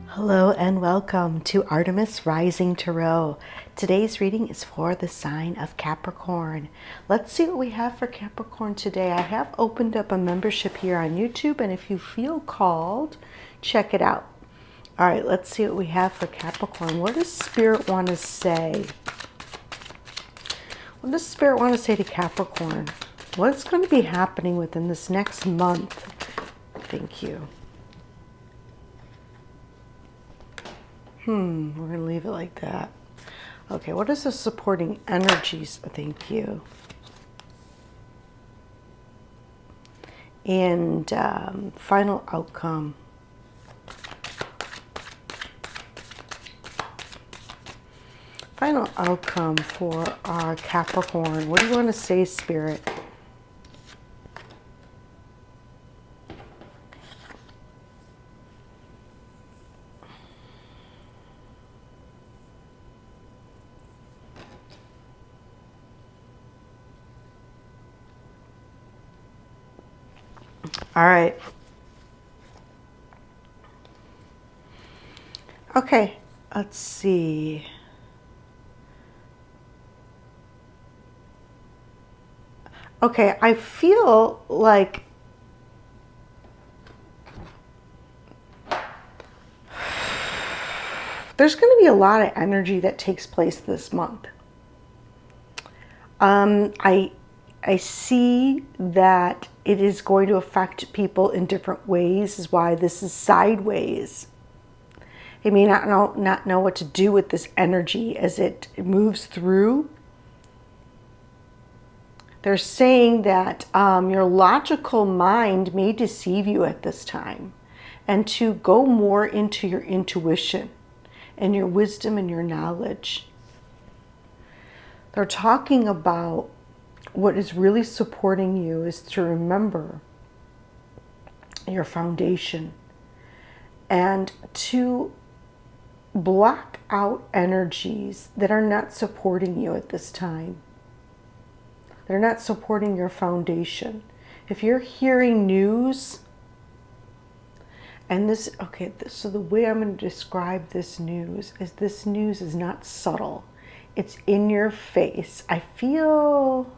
Hello and welcome to Artemis Rising Tarot. Today's reading is for the sign of Capricorn. Let's see what we have for Capricorn today. I have opened up a membership here on YouTube, and if you feel called, check it out. All right, let's see what we have for Capricorn. What does Spirit want to say? What does Spirit want to say to Capricorn? What's going to be happening within this next month? Thank you. We're going to leave it like that. Okay, what is the supporting energies? Thank you. And final outcome. Final outcome for our Capricorn. What do you want to say, Spirit? All right. Okay, let's see. Okay, I feel like there's going to be a lot of energy that takes place this month. I see that it is going to affect people in different ways, is why this is sideways. They may not know what to do with this energy as it moves through. They're saying that your logical mind may deceive you at this time, and to go more into your intuition and your wisdom and your knowledge. They're talking about what is really supporting you is to remember your foundation and to block out energies that are not supporting you at this time. They're not supporting your foundation. If you're hearing news, and this, okay, so the way I'm going to describe this news is not subtle. It's in your face. I feel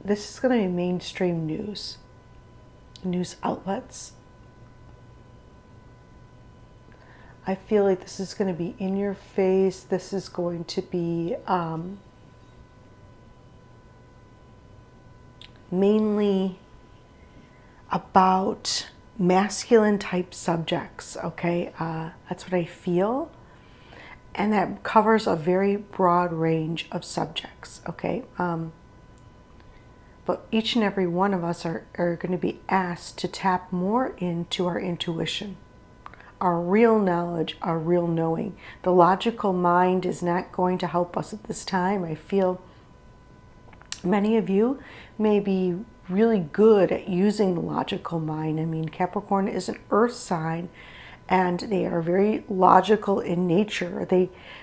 this is going to be mainstream news outlets. I feel like this is going to be in your face. This is going to be mainly about masculine type subjects, okay? That's what I feel. And that covers a very broad range of subjects, okay? But each and every one of us are going to be asked to tap more into our intuition, our real knowledge, our real knowing. The logical mind is not going to help us at this time. I feel many of you may be really good at using the logical mind. I mean, Capricorn is an earth sign, and they are very logical in nature.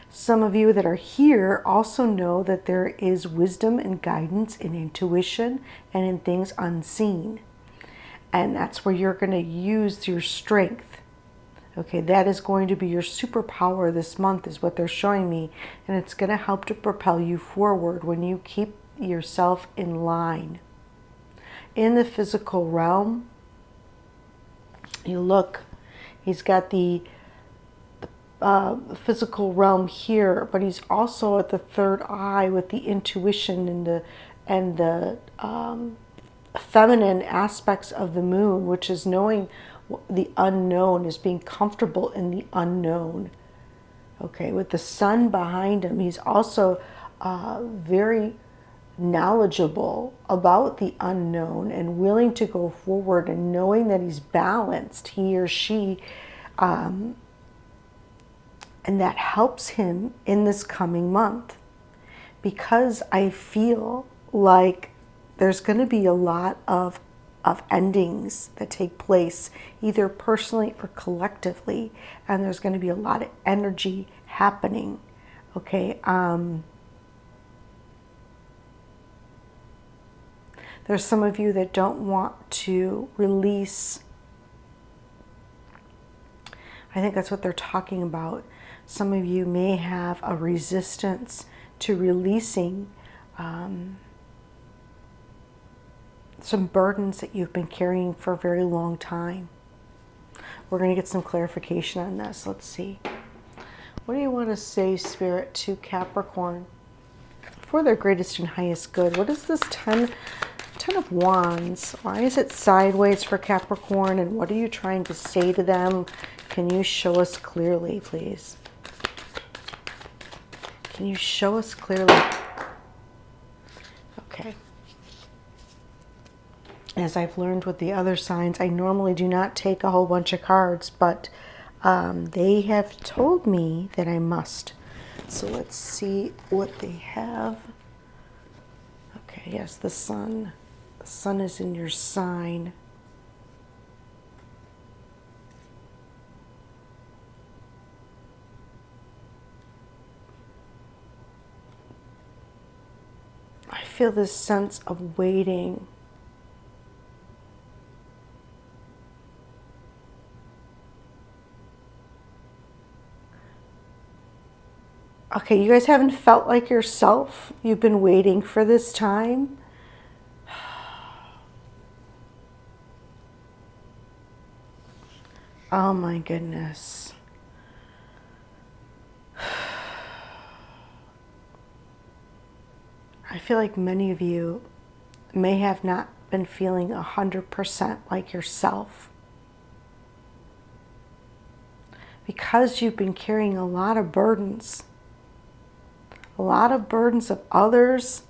Some of you that are here also know that there is wisdom and guidance in intuition and in things unseen. And that's where you're going to use your strength. Okay, that is going to be your superpower this month, is what they're showing me. And it's going to help to propel you forward when you keep yourself in line. In the physical realm, you look, he's got the physical realm here, but he's also at the third eye with the intuition and the feminine aspects of the moon, which is knowing the unknown, is being comfortable in the unknown. Okay, with the sun behind him, he's also very knowledgeable about the unknown and willing to go forward, and knowing that he's balanced, he or she, and that helps him in this coming month, because I feel like there's going to be a lot of endings that take place, either personally or collectively, and there's going to be a lot of energy happening. Okay, There's some of you that don't want to release. I think that's what they're talking about. Some of you may have a resistance to releasing some burdens that you've been carrying for a very long time. We're going to get some clarification on this. Let's see. What do you want to say, Spirit, to Capricorn for their greatest and highest good? What is this 10 of Wands? Why is it sideways for Capricorn? And what are you trying to say to them? Can you show us clearly, please? Can you show us clearly? Okay. As I've learned with the other signs, I normally do not take a whole bunch of cards, but they have told me that I must. So let's see what they have. Okay, yes, the sun. The sun is in your sign. I feel this sense of waiting. Okay, you guys haven't felt like yourself. You've been waiting for this time. Oh my goodness. I feel like many of you may have not been feeling 100% like yourself. Because you've been carrying a lot of burdens. A lot of burdens of others.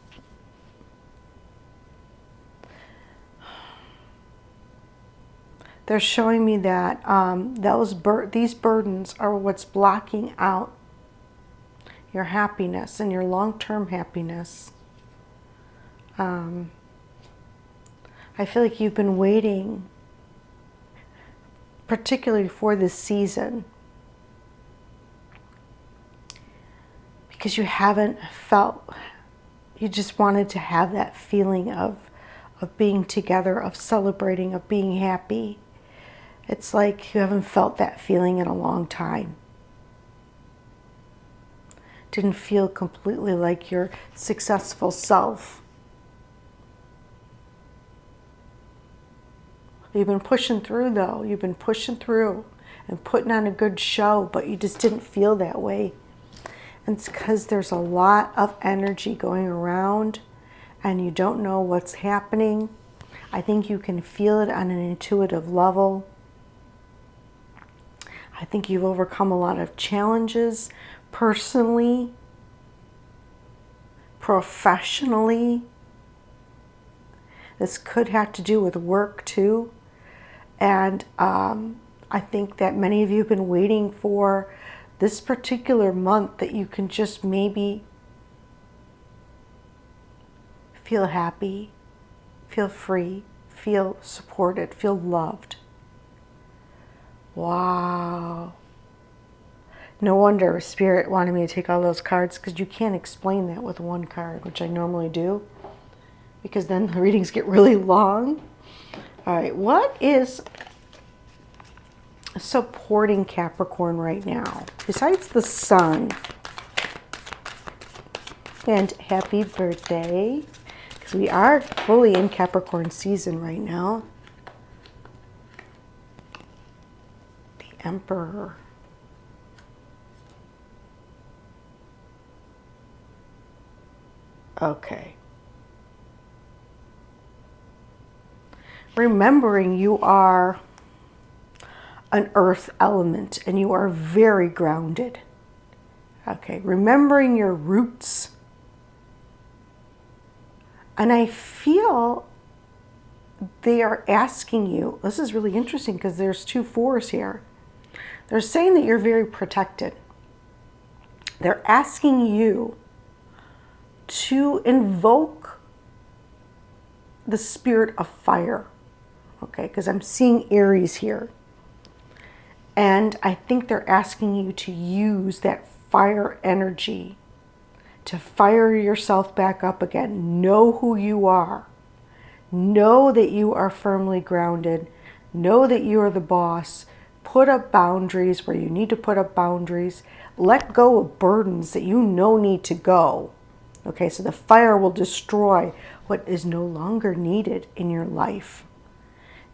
They're showing me that these burdens are what's blocking out your happiness and your long-term happiness. I feel like you've been waiting, particularly for this season, because you haven't felt, you just wanted to have that feeling of being together, of celebrating, of being happy. It's like you haven't felt that feeling in a long time. Didn't feel completely like your successful self. You've been pushing through though. You've been pushing through and putting on a good show, but you just didn't feel that way. And it's because there's a lot of energy going around and you don't know what's happening. I think you can feel it on an intuitive level. I think you've overcome a lot of challenges personally, professionally. This could have to do with work too. And I think that many of you have been waiting for this particular month that you can just maybe feel happy, feel free, feel supported, feel loved. Wow. No wonder Spirit wanted me to take all those cards, because you can't explain that with one card, which I normally do, because then the readings get really long. All right, what is supporting Capricorn right now, besides the sun? And happy birthday, because we are fully in Capricorn season right now. The Emperor. Okay. Remembering you are an earth element and you are very grounded. Okay, remembering your roots. And I feel they are asking you, this is really interesting because there's 2 4s here. They're saying that you're very protected. They're asking you to invoke the spirit of fire. Okay, because I'm seeing Aries here. And I think they're asking you to use that fire energy to fire yourself back up again. Know who you are. Know that you are firmly grounded. Know that you are the boss. Put up boundaries where you need to put up boundaries. Let go of burdens that you know need to go. Okay, so the fire will destroy what is no longer needed in your life.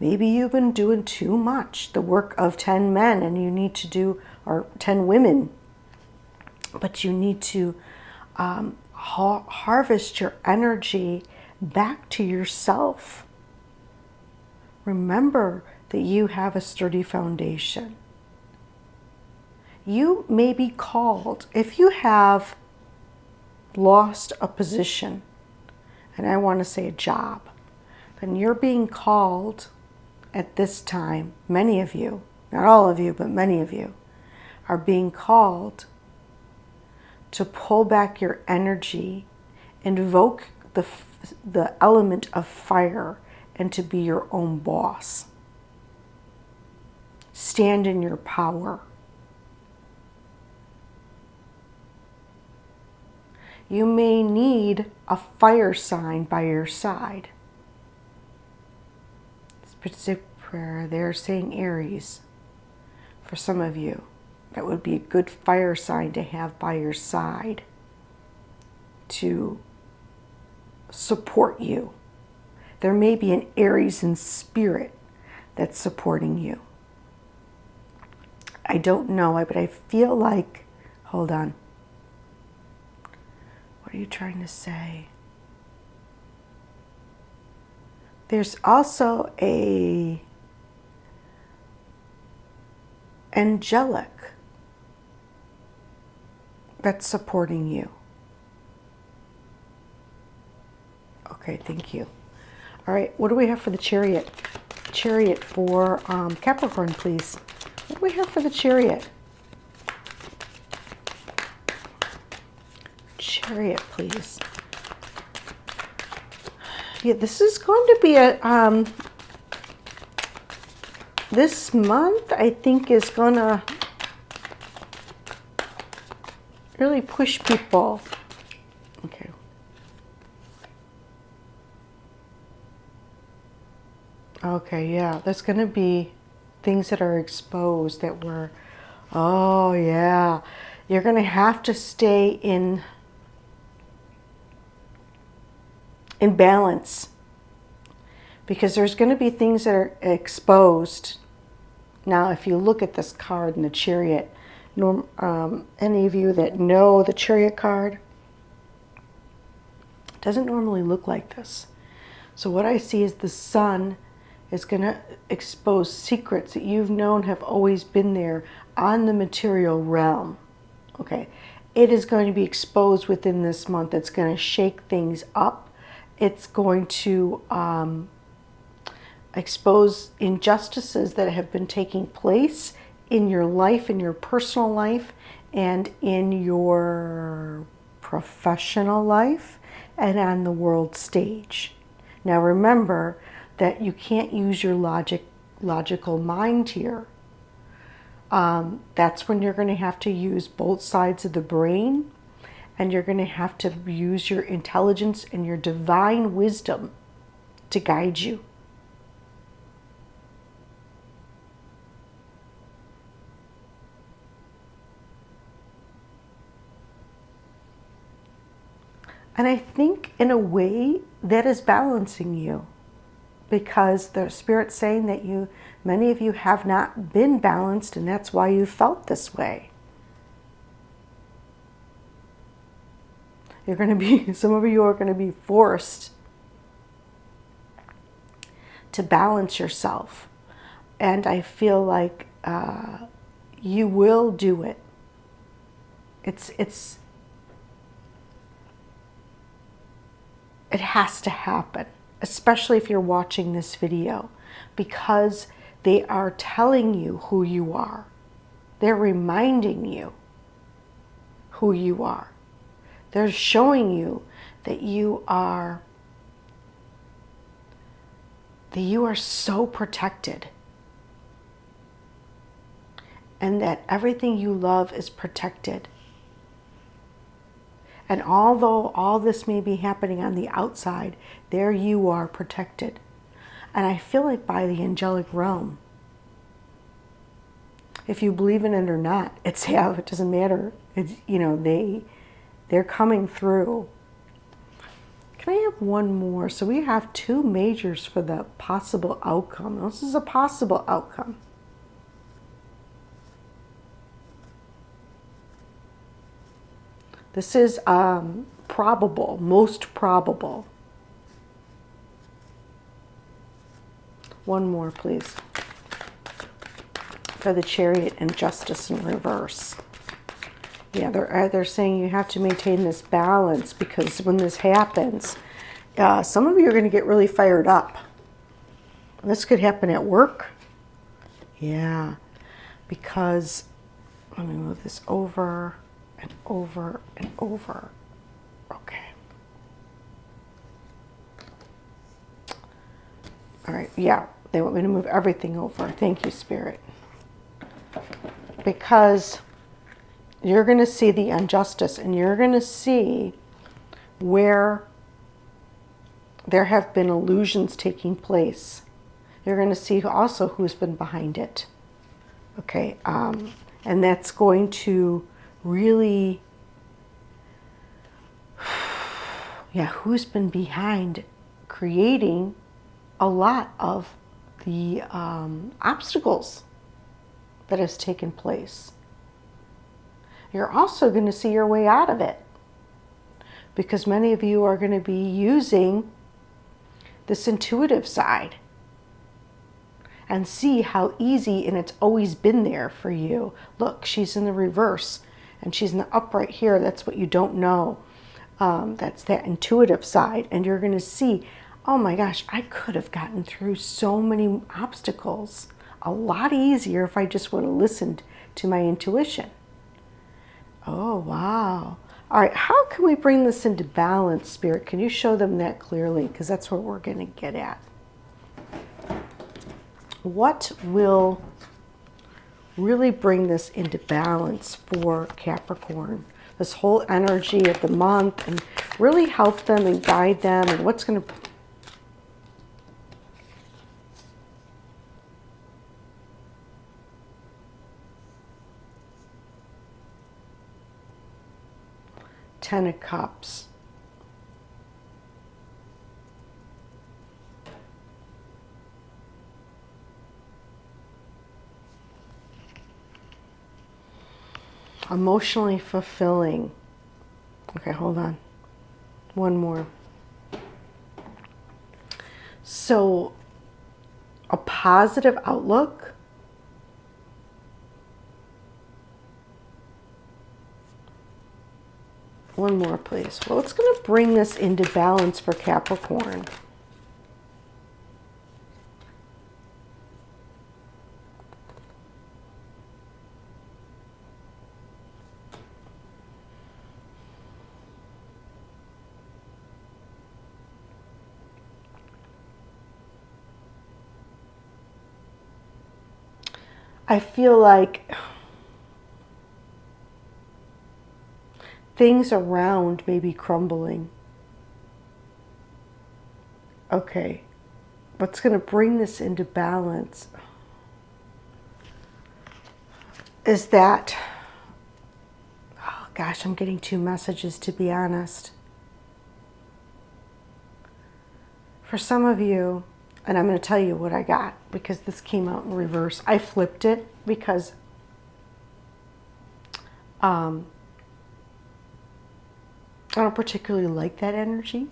Maybe you've been doing too much, the work of 10 men, and you need to do, or 10 women, but you need to harvest your energy back to yourself. Remember that you have a sturdy foundation. You may be called, if you have lost a position, and I want to say a job, then you're being called at this time. Many of you, not all of you, but many of you are being called to pull back your energy, invoke the element of fire, and to be your own boss. Stand in your power. You may need a fire sign by your side. Specific prayer, they're saying Aries. For some of you, that would be a good fire sign to have by your side to support you. There may be an Aries in spirit that's supporting you. I don't know, but I feel like, hold on. What are you trying to say? There's also a angelic that's supporting you. Okay, thank you. All right, what do we have for the Chariot? Chariot for Capricorn, please. What do we have for the Chariot? Chariot, please. Yeah, this is going to be a, this month I think is gonna really push people. Okay. Okay, yeah, there's gonna be things that are exposed that were, oh yeah, you're gonna have to stay in balance, because there's going to be things that are exposed. Now, if you look at this card in the Chariot, any of you that know the Chariot card, it doesn't normally look like this. So what I see is the Sun is going to expose secrets that you've known have always been there on the material realm. Okay, it is going to be exposed within this month. It's going to shake things up. It's going to expose injustices that have been taking place in your life, in your personal life, and in your professional life, and on the world stage. Now remember that you can't use your logical mind here. That's when you're going to have to use both sides of the brain. And you're going to have to use your intelligence and your divine wisdom to guide you. And I think in a way that is balancing you, because the Spirit's saying that many of you have not been balanced, and that's why you felt this way. You're going to be, some of you are going to be forced to balance yourself. And I feel like you will do it. It has to happen, especially if you're watching this video, because they are telling you who you are. They're reminding you who you are. They're showing you that you are so protected, and that everything you love is protected. And although all this may be happening on the outside, there you are protected. And I feel like by the angelic realm, if you believe in it or not, it's, yeah, it doesn't matter. It's, you know, they're coming through. Can I have one more? So we have 2 majors for the possible outcome. This is a possible outcome. This is probable, most probable. One more, please. For the Chariot and Justice in reverse. Yeah, they're saying you have to maintain this balance, because when this happens, some of you are going to get really fired up. This could happen at work. Yeah, because let me move this over and over and over. Okay. All right, yeah, they want me to move everything over. Thank you, Spirit. Because you're going to see the injustice, and you're going to see where there have been illusions taking place. You're going to see also who's been behind it. Okay, and that's going to really, yeah, who's been behind creating a lot of the obstacles that has taken place. You're also going to see your way out of it, because many of you are going to be using this intuitive side and see how easy, and it's always been there for you. Look, she's in the reverse and she's in the upright here. That's what you don't know. That's that intuitive side. And you're going to see, oh my gosh, I could have gotten through so many obstacles a lot easier if I just would have listened to my intuition. Oh, wow. All right, how can we bring this into balance, Spirit? Can you show them that clearly? Because that's what we're going to get at. What will really bring this into balance for Capricorn? This whole energy of the month, and really help them and guide them, and what's going to... Ten of Cups. Emotionally fulfilling. Okay, hold on. One more. So, a positive outlook. One more, please. Well, what's going to bring this into balance for Capricorn? I feel like things around may be crumbling. Okay, what's going to bring this into balance is that, oh gosh, I'm getting 2 messages, to be honest. For some of you, and I'm going to tell you what I got, because this came out in reverse. I flipped it because I don't particularly like that energy,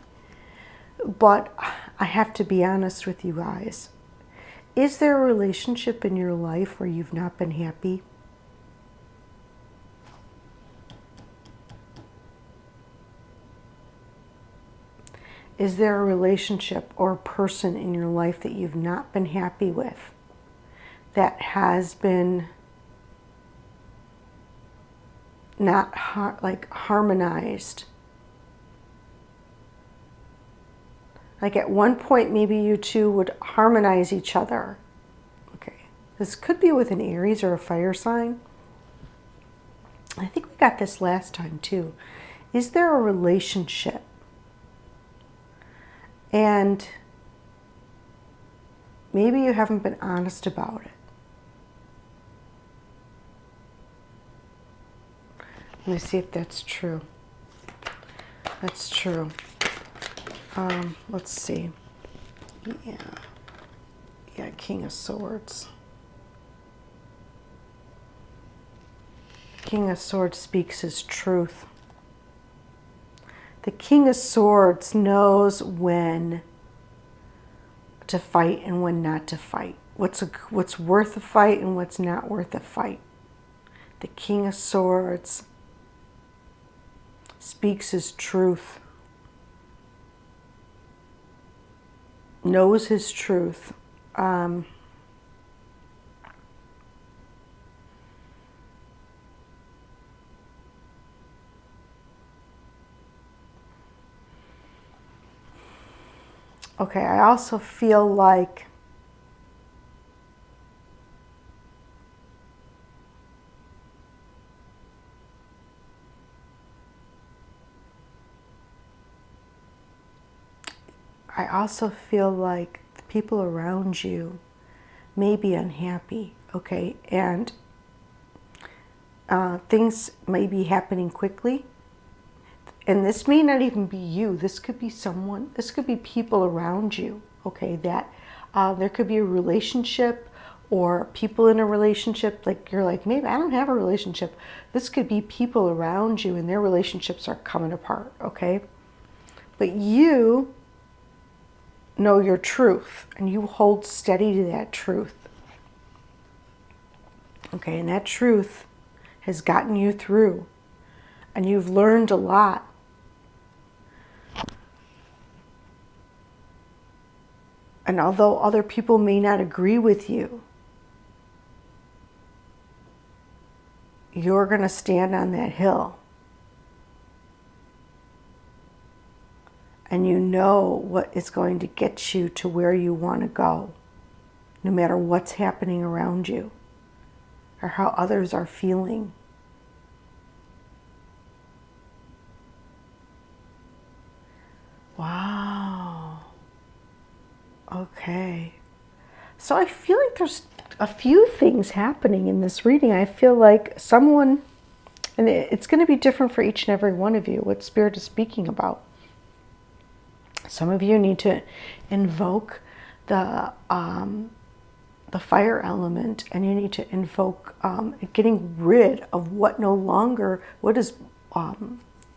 but I have to be honest with you guys. Is there a relationship in your life where you've not been happy? Is there a relationship or a person in your life that you've not been happy with, that has been not harmonized? Like at one point, maybe you two would harmonize each other. Okay, this could be with an Aries or a fire sign. I think we got this last time too. Is there a relationship? And maybe you haven't been honest about it. Let me see if that's true. That's true. Let's see. Yeah, King of Swords. King of Swords speaks his truth. The King of Swords knows when to fight and when not to fight. What's worth a fight and what's not worth a fight. The King of Swords speaks his truth. Knows his truth. Okay, I also feel like the people around you may be unhappy, okay? And things may be happening quickly. And this may not even be you. This could be someone, this could be people around you, okay? That there could be a relationship or people in a relationship. Like you're like, maybe I don't have a relationship. This could be people around you and their relationships are coming apart, okay? But you know your truth and you hold steady to that truth, okay? And that truth has gotten you through and you've learned a lot. And although other people may not agree with you, you're going to stand on that hill. And you know what is going to get you to where you want to go, no matter what's happening around you or how others are feeling. Wow. Okay. So I feel like there's a few things happening in this reading. I feel like someone, and it's going to be different for each and every one of you, what Spirit is speaking about. Some of you need to invoke the fire element, and you need to invoke getting rid of what is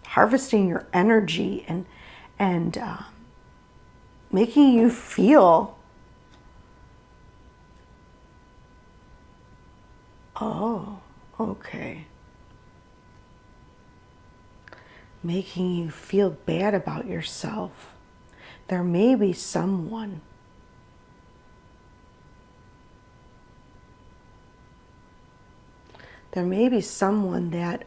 harvesting your energy and making you feel, oh, okay. Making you feel bad about yourself. There may be someone that,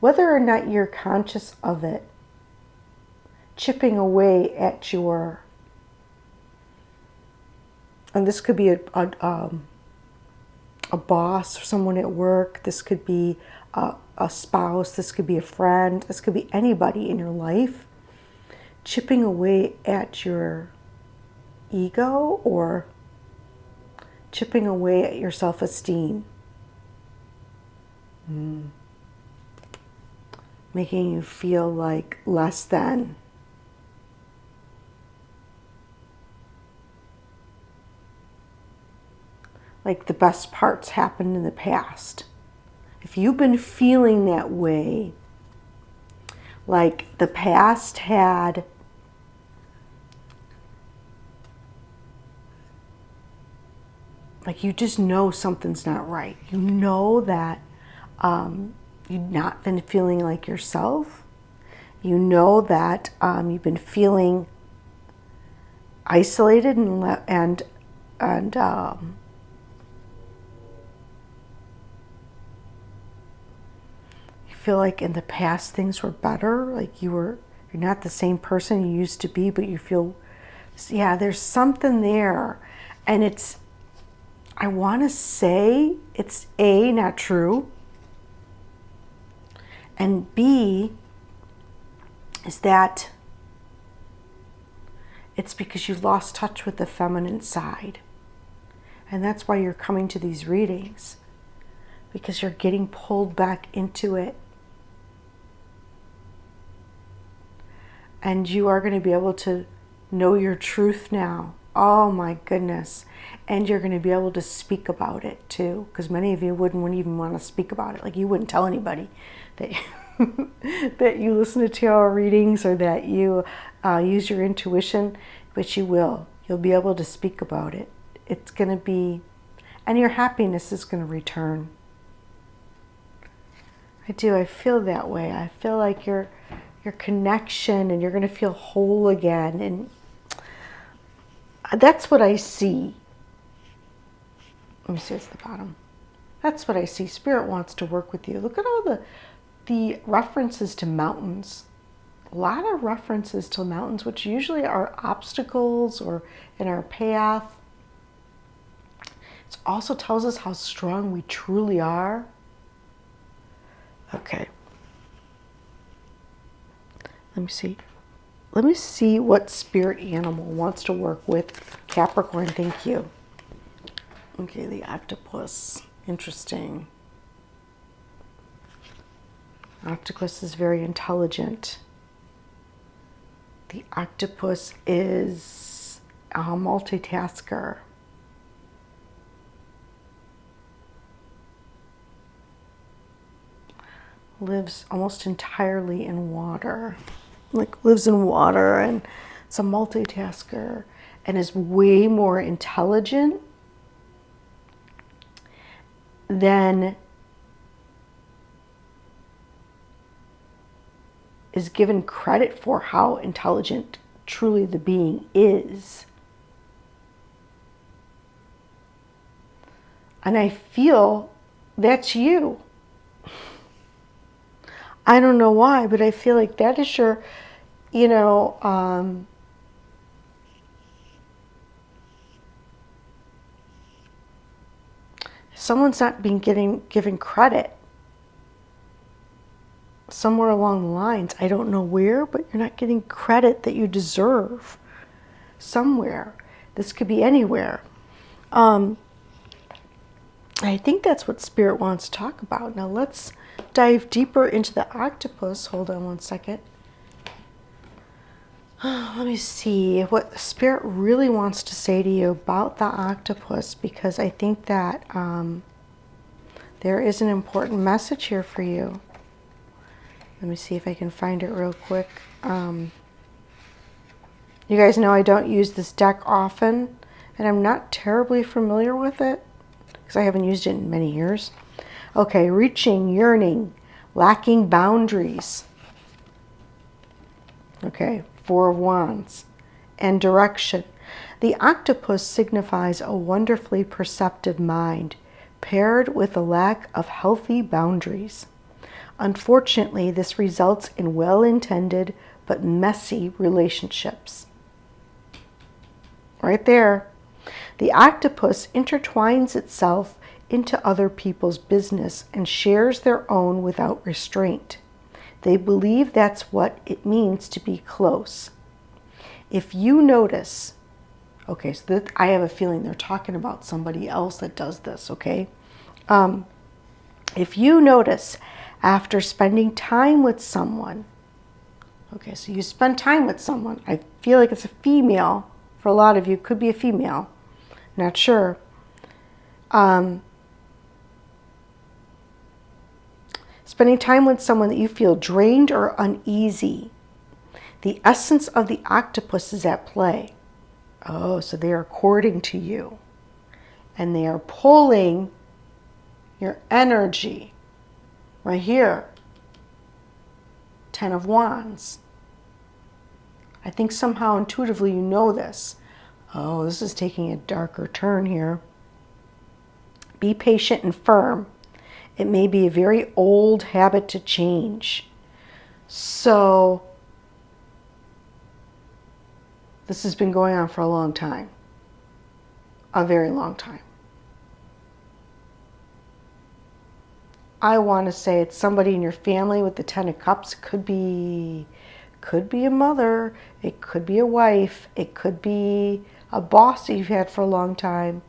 whether or not you're conscious of it, chipping away at your, and this could be a boss or someone at work, this could be a spouse, this could be a friend, this could be anybody in your life, chipping away at your ego or chipping away at your self-esteem. Making you feel like less than. Like the best parts happened in the past. If you've been feeling that way, like the past had like you just know something's not right. You know that you've not been feeling like yourself. You know that you've been feeling isolated and you feel like in the past things were better. Like you're not the same person you used to be, but you feel, yeah, there's something there, and it's. I want to say it's not true. And B is that it's because you've lost touch with the feminine side. And that's why you're coming to these readings, because you're getting pulled back into it. And you are going to be able to know your truth now. Oh my goodness. And you're going to be able to speak about it too, because many of you wouldn't even want to speak about it. Like, you wouldn't tell anybody that that you listen to tarot readings or that you use your intuition, but you will. You'll be able to speak about it. It's going to be, and your happiness is going to return. I do. I feel that way. I feel like your connection, and you're going to feel whole again. And that's what I see. Let me see what's the bottom. That's what I see. Spirit wants to work with you. Look at all the references to mountains. A lot of references to mountains, which usually are obstacles or in our path. It also tells us how strong we truly are. Okay. Let me see. Let me see what spirit animal wants to work with Capricorn. Thank you. Okay, the octopus. Interesting. Octopus is very intelligent. The octopus is a multitasker. Lives almost entirely in water. Like, lives in water, and it's a multitasker and is way more intelligent than is given credit for how intelligent truly the being is. And I feel that's you. I don't know why, but I feel like that is your, someone's not being given credit somewhere along the lines. I don't know where, but you're not getting credit that you deserve somewhere. This could be anywhere. I think that's what Spirit wants to talk about. Now let's dive deeper into the octopus. Hold on one second. Let me see what Spirit really wants to say to you about the octopus, because I think that there is an important message here for you. Let me see if I can find it real quick. You guys know I don't use this deck often, and I'm not terribly familiar with it because I haven't used it in many years. Okay, reaching, yearning, lacking boundaries. Okay, Four of Wands, and direction. The octopus signifies a wonderfully perceptive mind, paired with a lack of healthy boundaries. Unfortunately, this results in well-intended but messy relationships. Right there. The octopus intertwines itself into other people's business and shares their own without restraint. They believe that's what it means to be close. If you notice, okay, so I have a feeling they're talking about somebody else that does this, okay? If you notice after spending time with someone, okay, so you spend time with someone, I feel like it's a female, for a lot of you, could be a female, not sure. Spending time with someone that you feel drained or uneasy, the essence of the octopus is at play. Oh, so they are courting to you, and they are pulling your energy. Right here, Ten of Wands. I think somehow intuitively you know this. Oh, this is taking a darker turn here. Be patient and firm. It may be a very old habit to change. So, this has been going on for a long time. A very long time. I want to say it's somebody in your family with the Ten of Cups. Could be a mother. It could be a wife. It could be a boss that you've had for a long time.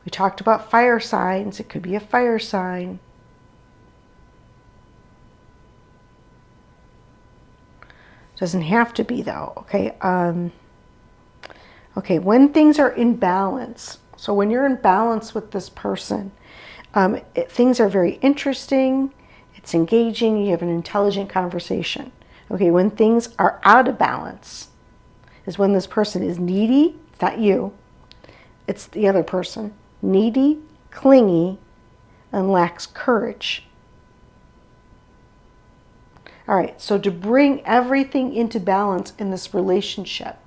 We talked about fire signs. It could be a fire sign. Doesn't have to be though, okay? Okay, when things are in balance. So when you're in balance with this person, things are very interesting. It's engaging. You have an intelligent conversation. Okay, when things are out of balance is when this person is needy. It's not you. It's the other person. Needy, clingy, and lacks courage. All right, so to bring everything into balance in this relationship,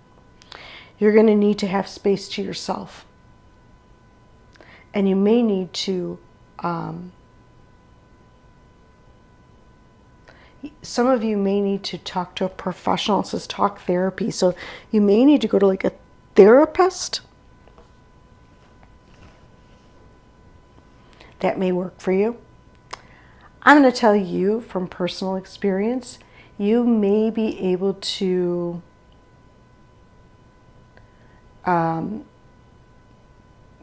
you're going to need to have space to yourself. And you may need to, some of you may need to talk to a professional. It says talk therapy. So you may need to go to like a therapist. That may work for you. I'm going to tell you from personal experience, you may be able to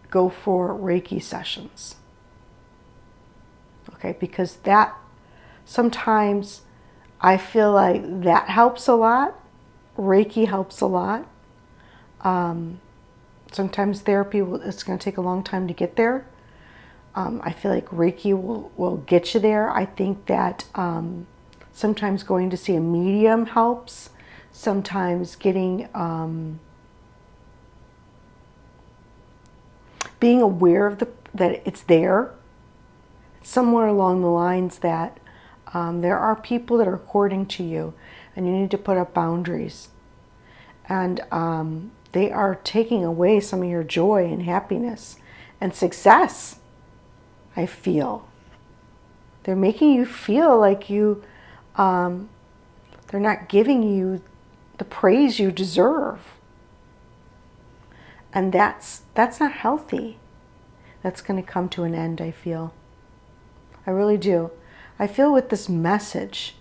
go for Reiki sessions. Okay, because that sometimes I feel like that helps a lot. Reiki helps a lot. Sometimes therapy, it's going to take a long time to get there. I feel like Reiki will get you there. I think that sometimes going to see a medium helps. Sometimes getting, being aware of that it's there. Somewhere along the lines that there are people that are according to you and you need to put up boundaries. And they are taking away some of your joy and happiness and success. I feel they're making you feel like you, they're not giving you the praise you deserve. And that's not healthy. That's going to come to an end, I feel. I really do. I feel with this message,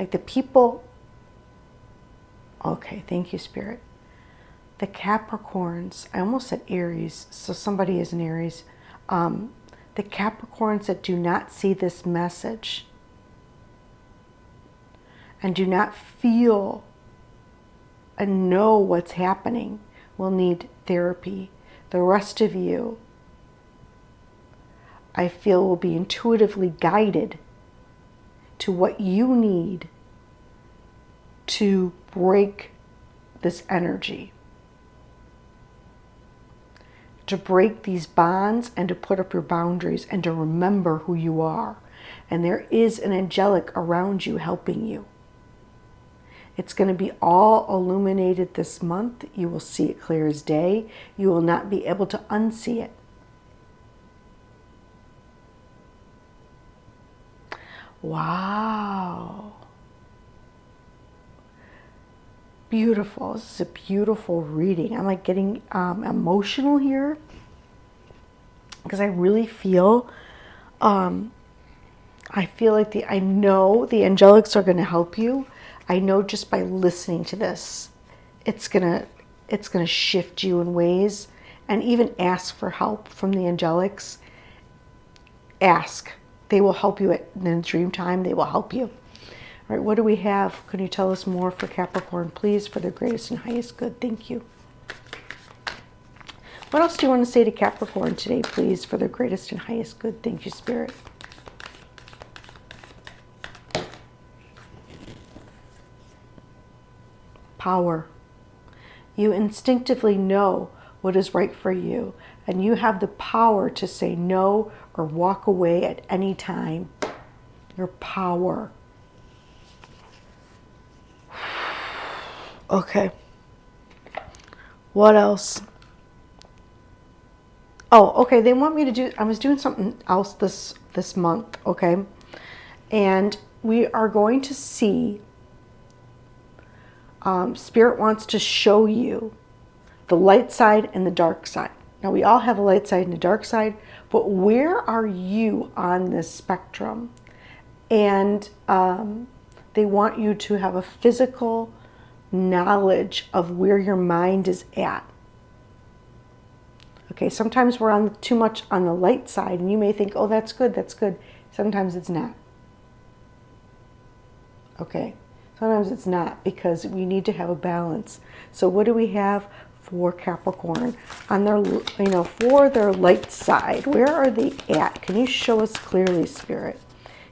like the people, okay, thank you, Spirit. The Capricorns, I almost said Aries, so somebody is an Aries. The Capricorns that do not see this message and do not feel and know what's happening will need therapy. The rest of you, I feel, will be intuitively guided to what you need to break this energy, to break these bonds and to put up your boundaries and to remember who you are. And there is an angelic around you helping you. It's going to be all illuminated this month. You will see it clear as day. You will not be able to unsee it. Wow. Beautiful. This is a beautiful reading. I'm like getting emotional here because I really feel, I feel like I know the angelics are going to help you. I know just by listening to this, it's gonna shift you in ways. And even ask for help from the angelics. Ask. They will help you in the dream time. They will help you. All right, what do we have? Can you tell us more for Capricorn, please, for their greatest and highest good? Thank you. What else do you want to say to Capricorn today, please, for their greatest and highest good? Thank you, Spirit. Power. You instinctively know what is right for you, and you have the power to say no or walk away at any time. Your power. Okay. What else? Oh, okay. They want me to do, I was doing something else this month, okay? And we are going to see, Spirit wants to show you the light side and the dark side. Now, we all have a light side and a dark side, but where are you on this spectrum? And they want you to have a physical knowledge of where your mind is at. Okay, sometimes we're on too much on the light side, and you may think, oh, that's good, that's good. Sometimes it's not. Okay, sometimes it's not, because we need to have a balance. So what do we have for Capricorn on their, for their light side? Where are they at? Can you show us clearly, Spirit?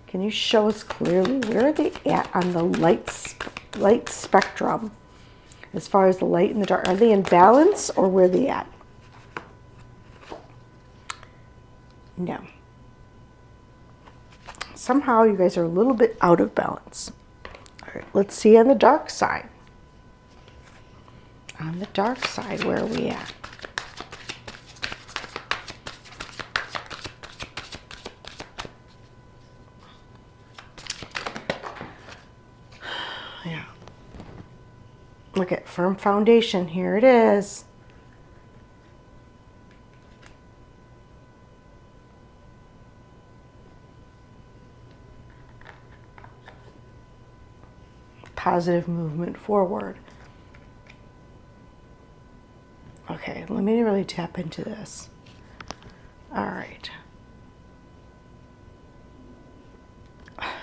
Can you show us clearly where are they at on the light spectrum? As far as the light and the dark, are they in balance, or where are they at? No. Somehow you guys are a little bit out of balance. All right, let's see on the dark side. On the dark side, where are we at? Yeah. Look at firm foundation. Here it is. Positive movement forward. Okay, let me really tap into this. All right.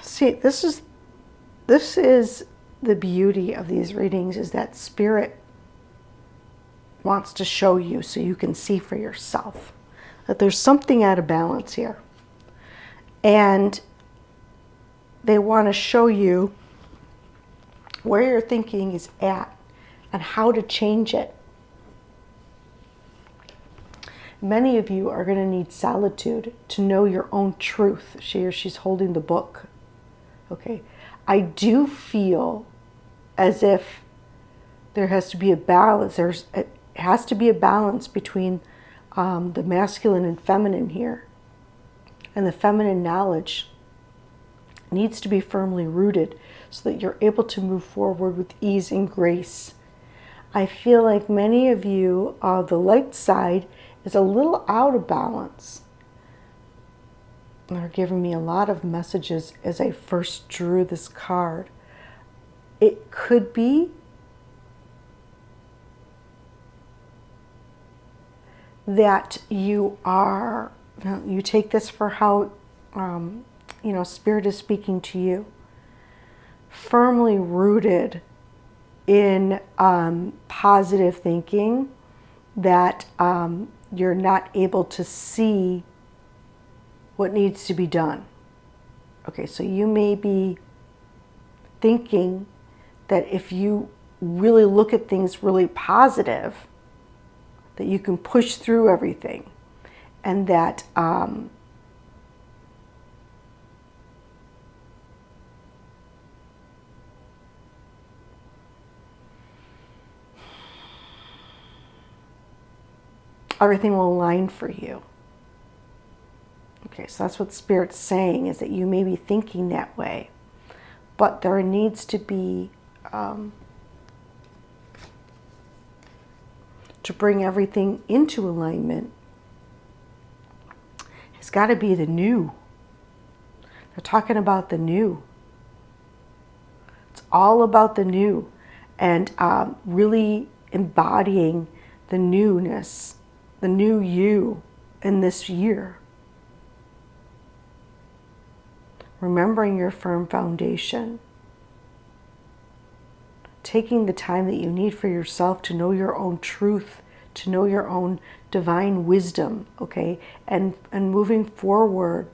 See, this is the beauty of these readings, is that Spirit wants to show you so you can see for yourself that there's something out of balance here. And they want to show you where your thinking is at and how to change it. Many of you are going to need solitude to know your own truth. She's holding the book. Okay. I do feel as if there has to be a balance. It has to be a balance between the masculine and feminine here. And the feminine knowledge needs to be firmly rooted so that you're able to move forward with ease and grace. I feel like many of you, the light side is a little out of balance. They're giving me a lot of messages as I first drew this card. It could be that you take this for how, Spirit is speaking to you. Firmly rooted in positive thinking, that you're not able to see what needs to be done. Okay, so you may be thinking that if you really look at things really positive, that you can push through everything, and that everything will align for you. Okay, so that's what Spirit's saying, is that you may be thinking that way, but there needs to be, to bring everything into alignment, it's got to be the new. They're talking about the new. It's all about the new, and really embodying the newness, the new you in this year. Remembering your firm foundation. Taking the time that you need for yourself to know your own truth, to know your own divine wisdom, okay? And moving forward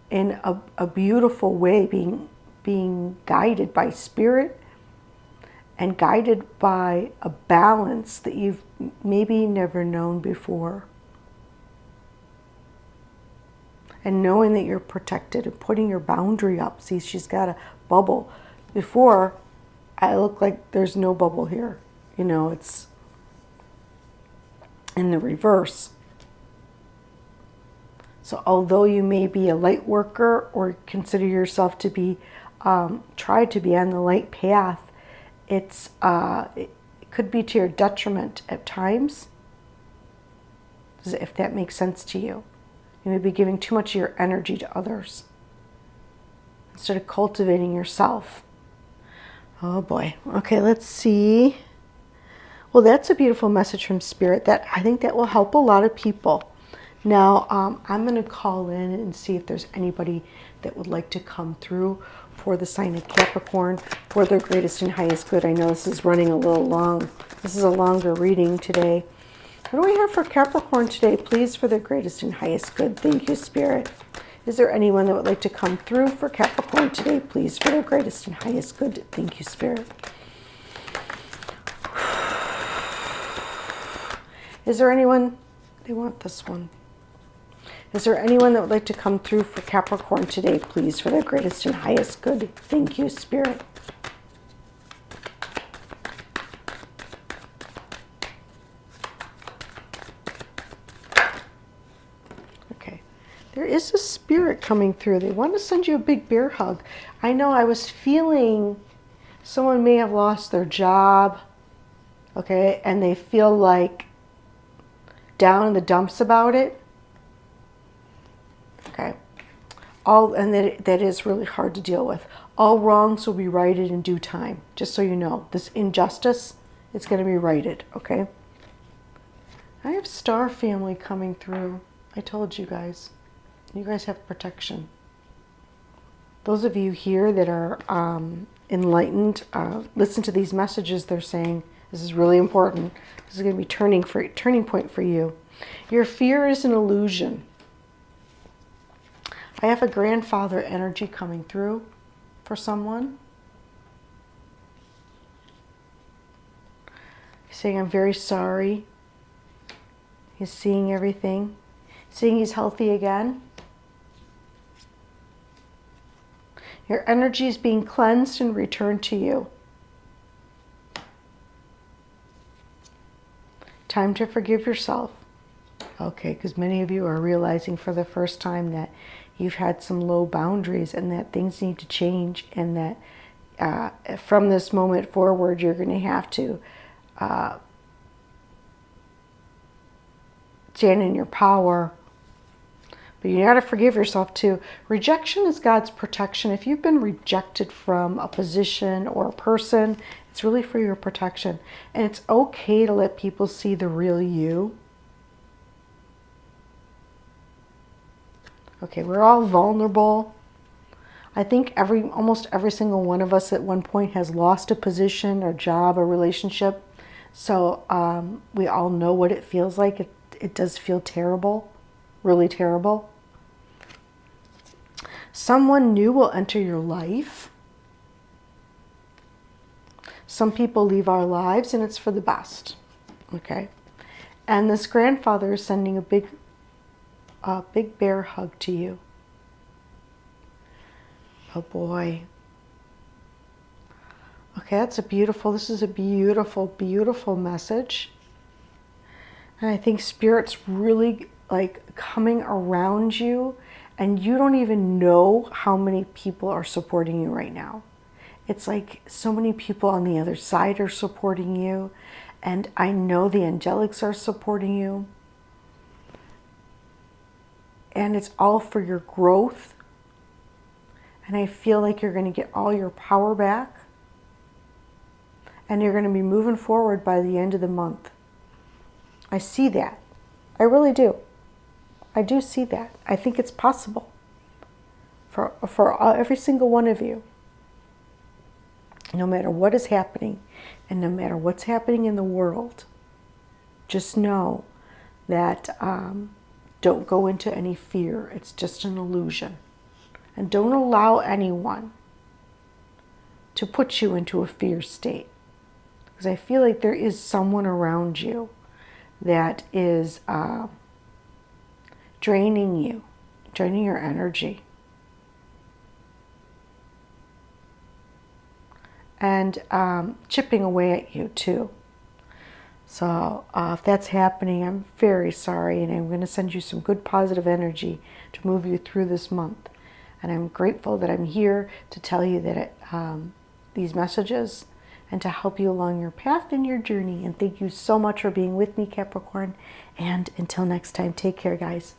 in a beautiful way, being guided by Spirit and guided by a balance that you've maybe never known before. And knowing that you're protected and putting your boundary up. See, she's got a bubble. Before, I look like there's no bubble here. It's in the reverse. So although you may be a light worker or consider yourself to be, try to be on the light path, it Could be to your detriment at times, if that makes sense to you. You may be giving too much of your energy to others instead of cultivating yourself. Oh boy. Okay, let's see. Well, that's a beautiful message from Spirit. I think that will help a lot of people. Now, I'm going to call in and see if there's anybody that would like to come through for the sign of Capricorn for their greatest and highest good. I know this is running a little long. This is a longer reading today. What do we have for Capricorn today? Please, for their greatest and highest good. Thank you, Spirit. Is there anyone that would like to come through for Capricorn today? Please, for their greatest and highest good. Thank you, Spirit. Is there anyone? They want this one. Is there anyone that would like to come through for Capricorn today, please, for their greatest and highest good? Thank you, Spirit. Okay. There is a spirit coming through. They want to send you a big bear hug. I know I was feeling someone may have lost their job, okay, and they feel like down in the dumps about it. Okay. And that is really hard to deal with. All wrongs will be righted in due time. Just so you know, this injustice, it's going to be righted, okay? I have Star Family coming through. I told you guys. You guys have protection. Those of you here that are enlightened, listen to these messages they're saying. This is really important. This is going to be turning point for you. Your fear is an illusion. I have a grandfather energy coming through for someone. He's saying, I'm very sorry. He's seeing everything. Seeing he's healthy again. Your energy is being cleansed and returned to you. Time to forgive yourself. Okay, because many of you are realizing for the first time that you've had some low boundaries and that things need to change, and that from this moment forward, you're going to have to stand in your power. But you got to forgive yourself too. Rejection is God's protection. If you've been rejected from a position or a person, it's really for your protection. And it's okay to let people see the real you. Okay, we're all vulnerable. I think almost every single one of us at one point has lost a position or job or relationship. So we all know what it feels like. It does feel terrible, really terrible. Someone new will enter your life. Some people leave our lives and it's for the best. Okay. And this grandfather is sending a big bear hug to you. Oh boy. Okay, this is a beautiful, beautiful message. And I think Spirit's really like coming around you, and you don't even know how many people are supporting you right now. It's like so many people on the other side are supporting you, and I know the angelics are supporting you. And it's all for your growth. And I feel like you're going to get all your power back. And you're going to be moving forward by the end of the month. I see that. I really do. I do see that. I think it's possible for every single one of you. No matter what is happening and no matter what's happening in the world, just know that don't go into any fear. It's just an illusion. And don't allow anyone to put you into a fear state. Because I feel like there is someone around you that is draining you, draining your energy. And chipping away at you too. So if that's happening, I'm very sorry, and I'm going to send you some good positive energy to move you through this month. And I'm grateful that I'm here to tell you that these messages and to help you along your path and your journey. And thank you so much for being with me, Capricorn. And until next time, take care, guys.